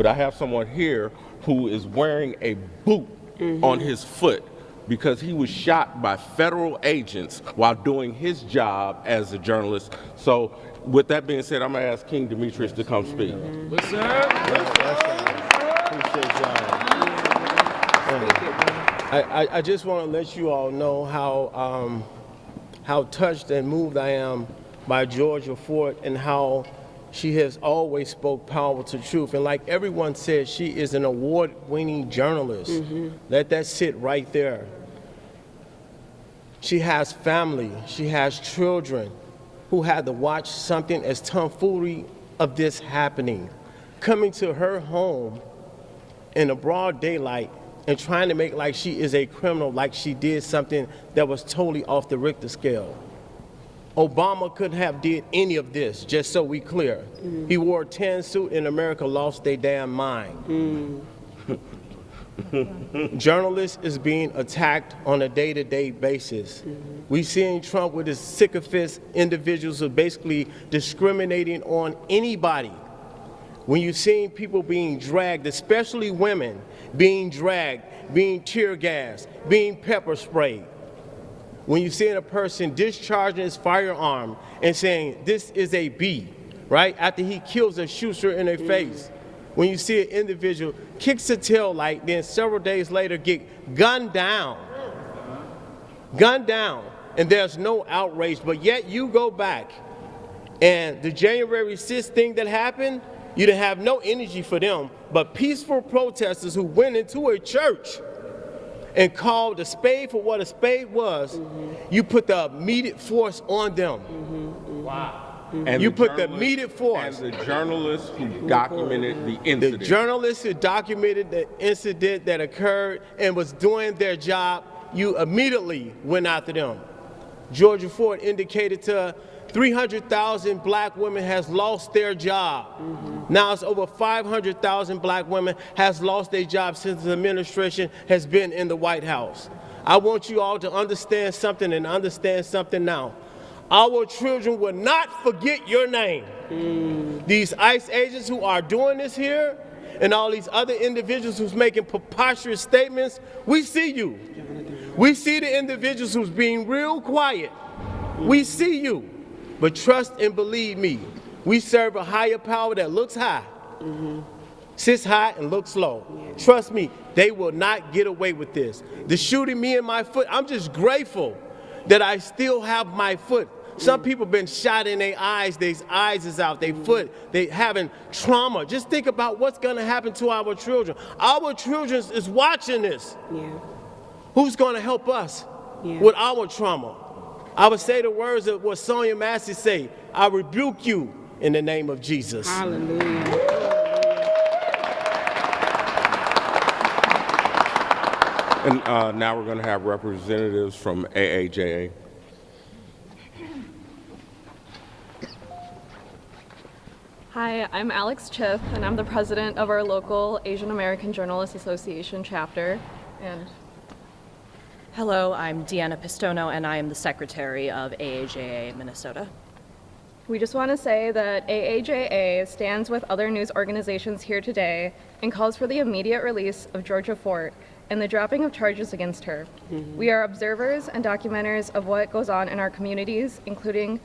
but I have someone here who is wearing a boot on his foot because he was shot by federal agents while doing his job as a journalist. So with that being said, I'm going to ask King Demetrius to come speak. What's up? Appreciate y'all. I just want to let you all know how touched and moved I am by Georgia Ford and how she has always spoke powerful truth. And like everyone said, she is an award-winning journalist. Let that sit right there. She has family, she has children who had to watch something as tomfoolery of this happening. Coming to her home in the broad daylight and trying to make like she is a criminal, like she did something that was totally off the Richter scale. Obama couldn't have did any of this, just so we clear. He wore a tan suit and America lost their damn mind. Journalists is being attacked on a day-to-day basis. We seeing Trump with his sycophants individuals who are basically discriminating on anybody. When you're seeing people being dragged, especially women, being dragged, being tear gassed, being pepper sprayed. When you're seeing a person discharging his firearm and saying, this is a B, right? After he kills her, shoots her in her face. When you see an individual kicks a tail light, then several days later get gunned down, and there's no outrage, but yet you go back and the January 6th thing that happened, you didn't have no energy for them, but peaceful protesters who went into a church and called a spade for what a spade was, you put the immediate force on them. Wow. And you put the immediate force. And the journalists who documented the incident. The journalists who documented the incident that occurred and was doing their job, you immediately went after them. Georgia Ford indicated to 300,000 black women has lost their job. Now it's over 500,000 black women has lost their job since the administration has been in the White House. I want you all to understand something and understand something now. Our children will not forget your name. These ICE agents who are doing this here and all these other individuals who's making preposterous statements, we see you. We see the individuals who's being real quiet. We see you. But trust and believe me, we serve a higher power that looks high, sits high and looks low. Trust me, they will not get away with this. The shooting me in my foot, I'm just grateful that I still have my foot. Some people been shot in their eyes is out, their foot, they having trauma. Just think about what's gonna happen to our children. Our children is watching this. Who's gonna help us with our trauma? I would say the words of what Sonia Massey say, I rebuke you in the name of Jesus. Hallelujah. And now we're going to have representatives from AAJA. Hi, I'm Alex Chip, and I'm the president of our local Asian American Journalists Association chapter. And hello, I'm Deanna Pistono, and I am the secretary of AAJA Minnesota. we just want to say that AAJA stands with other news organizations here today and calls for the immediate release of Georgia Fort and the dropping of charges against her. We are observers and documenters of what goes on in our communities, including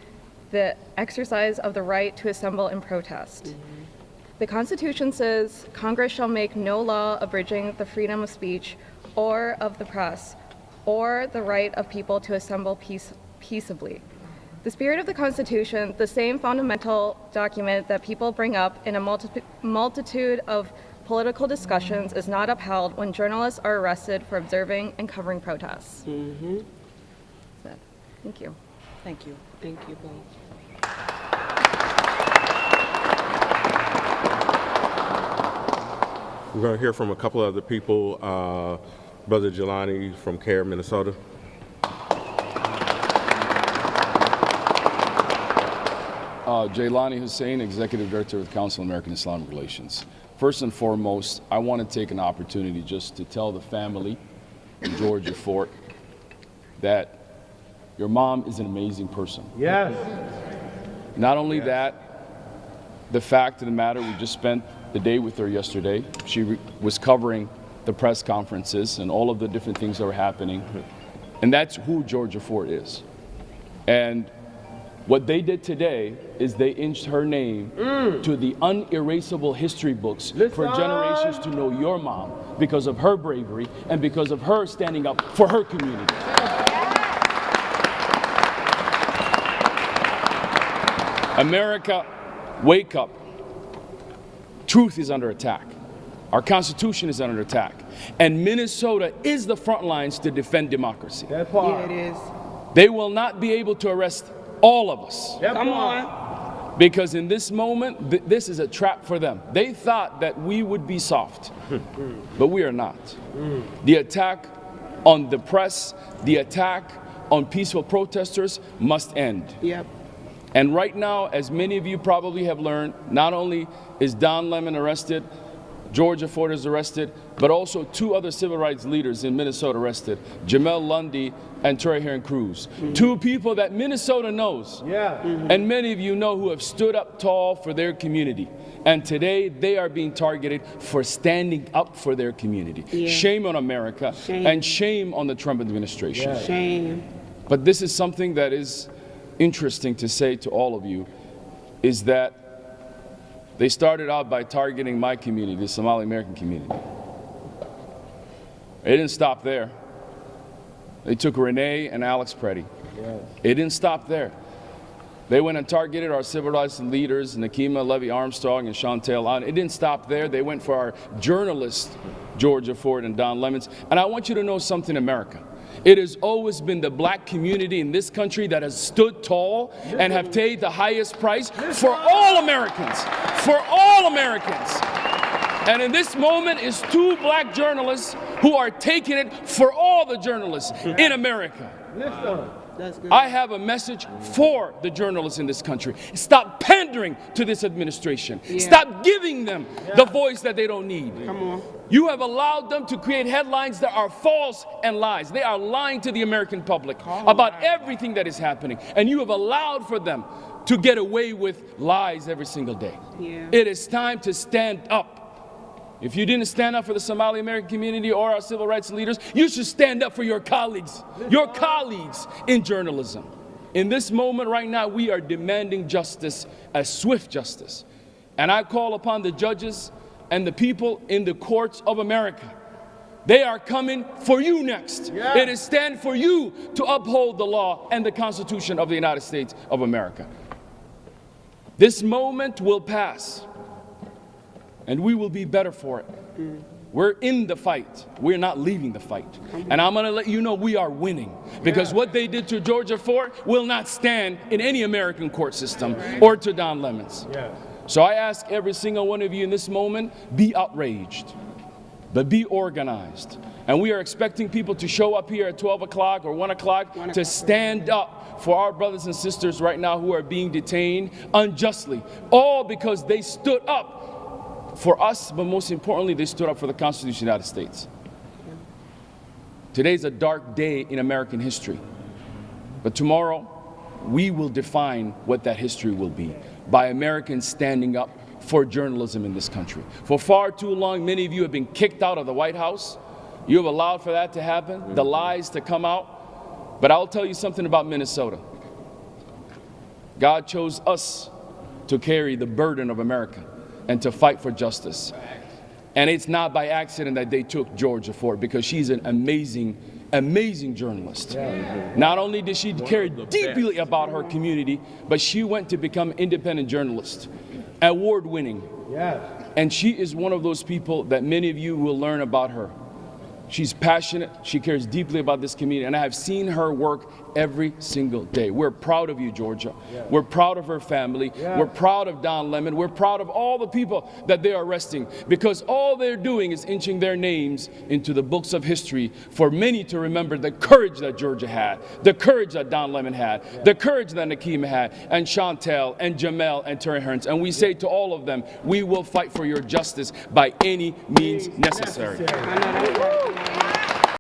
the exercise of the right to assemble and protest. The Constitution says Congress shall make no law abridging the freedom of speech or of the press or the right of people to assemble peaceably. The spirit of the Constitution, the same fundamental document that people bring up in a multitude of political discussions, is not upheld when journalists are arrested for observing and covering protests. That's it. Thank you. Thank you. Thank you both. We're going to hear from a couple of other people. Brother Jelani from CARE, Minnesota. Jaylani Hussein, Executive Director with Council on American Islamic Relations. First and foremost, I want to take an opportunity just to tell the family of Georgia Fort that your mom is an amazing person. Yes. Not only that, the fact of the matter, we just spent the day with her yesterday. She was covering the press conferences and all of the different things that were happening. And that's who Georgia Ford is. And what they did today is they inched her name to the unerasable history books for generations to know your mom because of her bravery and because of her standing up for her community. America, wake up. Truth is under attack. Our Constitution is under attack. And Minnesota is the front lines to defend democracy. That part. Yeah, it is. They will not be able to arrest all of us. That Come part. on. Because in this moment, this is a trap for them. They thought that we would be soft, but we are not. The attack on the press, the attack on peaceful protesters must end. Yep. And right now, as many of you probably have learned, not only is Don Lemon arrested, Georgia Ford is arrested, but also 2 other civil rights leaders in Minnesota arrested, Jamel Lundy and Troy Heron Cruz. 2 people that Minnesota knows. Yeah. And many of you know who have stood up tall for their community. And today they are being targeted for standing up for their community. Yeah. Shame on America Shame. and shame on the Trump administration. Yeah. Shame. But this is something that is interesting to say to all of you, is that they started out by targeting my community, the Somali American community. It didn't stop there. They took Renee and Alex Preddy. Yes. It didn't stop there. They went and targeted our civil rights leaders, Nakima Levy Armstrong and Chantel Allen. It didn't stop there. They went for our journalists, Georgia Ford and Don Lemons. And I want you to know something, America. It has always been the black community in this country that has stood tall and have paid the highest price for all Americans. For all Americans. And in this moment is 2 black journalists who are taking it for all the journalists in America. Listen. That's good. I have a message for the journalists in this country. Stop pandering to this administration. Yeah. Stop giving them the voice that they don't need. Come on. You have allowed them to create headlines that are false and lies. They are lying to the American public about everything that is happening. And you have allowed for them to get away with lies every single day. Yeah. It is time to stand up. If you didn't stand up for the Somali American community or our civil rights leaders, you should stand up for your colleagues in journalism. In this moment right now, we are demanding justice, a swift justice. And I call upon the judges and the people in the courts of America. They are coming for you next. Yeah. It is stand for you to uphold the law and the Constitution of the United States of America. This moment will pass. And we will be better for it. We're in the fight. We're not leaving the fight. And I'm going to let you know we are winning. Because what they did to Georgia Ford will not stand in any American court system or to Don Lemons. Yeah. So I ask every single one of you in this moment, be outraged, but be organized. And we are expecting people to show up here at 12 o'clock or 1 o'clock to stand up for our brothers and sisters right now who are being detained unjustly. All because they stood up for us, but most importantly, they stood up for the Constitution of the United States. Today's a dark day in American history. But tomorrow, we will define what that history will be by Americans standing up for journalism in this country. For far too long, many of you have been kicked out of the White House. You have allowed for that to happen, the lies to come out. But I'll tell you something about Minnesota. God chose us to carry the burden of America and to fight for justice. And it's not by accident that they took Georgia Ford, because she's an amazing, amazing journalist. Not only did she care deeply about her community, but she went to become an independent journalist, award-winning. Yes. And she is one of those people that many of you will learn about her. She's passionate, she cares deeply about this community, and I have seen her work every single day. We're proud of you, Georgia. Yeah. We're proud of her family. Yeah. We're proud of Don Lemon. We're proud of all the people that they are arresting, because all they're doing is inching their names into the books of history for many to remember the courage that Georgia had, the courage that Don Lemon had, the courage that Nakima had, and Chantel and Jamel and Terry Hearns. And we say to all of them, we will fight for your justice by any means necessary. I know that's right.